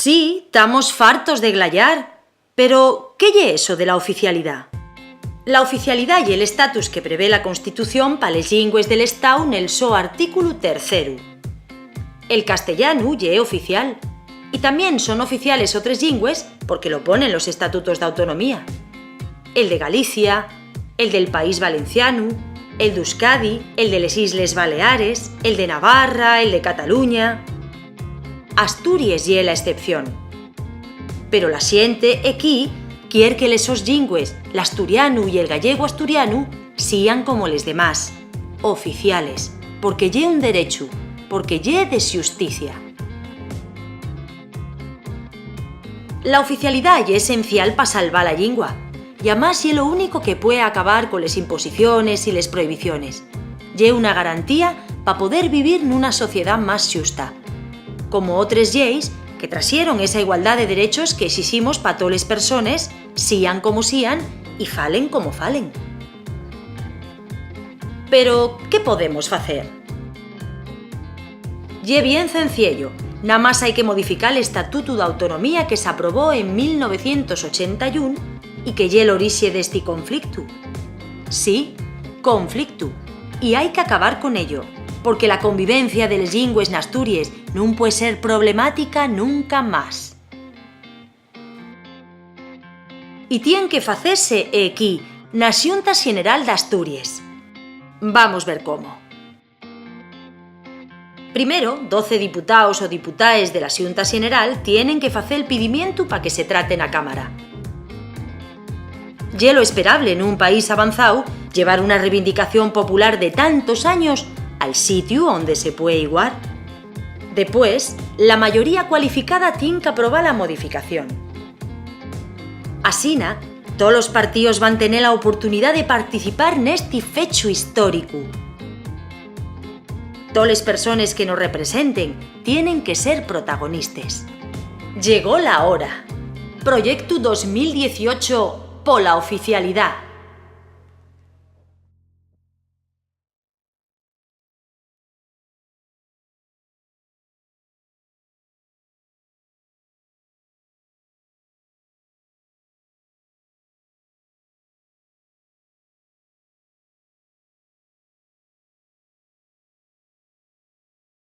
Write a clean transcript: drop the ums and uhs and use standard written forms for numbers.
Sí, estamos fartos de glayar. Pero, ¿qué ye eso de la oficialidad? La oficialidad y el estatus que prevé la Constitución pa les llingües del Estau nel so artículo 3. El castellano ye oficial. Y también son oficiales otras llingües porque lo ponen los estatutos de autonomía. El de Galicia, el del País Valenciano, el d'Euskadi, el de les Isles Baleares, el de Navarra, el de Cataluña. Asturias ye la excepción. Pero la xente equí quiere que les sos llingües, l'asturianu y el gallego asturianu, sean como les demás, oficiales, porque ye un derecho, porque ye de xusticia. La oficialidad ye esencial para salvar la llingua, y además ye lo único que puede acabar con les imposiciones y les prohibiciones. Ye una garantía para poder vivir nuna sociedad más xusta, como otras lleis que trasieron esa igualdad de derechos que exiximos para todas les persones, sían como sían y falen como falen. Pero, ¿qué podemos facer? Ye bien sencillo. Nada más hay que modificar el Estatuto de Autonomía que se aprobó en 1981 y que ye l'orixe d'esti conflicto. Sí, conflicto. Y hay que acabar con ello, porque la convivencia de les llingües n'Asturias non puede ser problemática nunca más. Y tien que facerse equí, na Xunta Xeneral d'Asturias. Vamos ver cómo. Primero, 12 diputados o diputaes de la Xunta Xeneral tienen que facer el pidimiento para que se trate na Cámara. Ye lo esperable nun país avanzado llevar una reivindicación popular de tantos años al sitio donde se puede igualar. Después, la mayoría cualificada tiene que aprobar la modificación. Asina, todos los partidos van tener la oportunidad de participar nesti fecho histórico. Todas las personas que nos representen tienen que ser protagonistas. Llegó la hora. Proyecto 2018 por la oficialidad.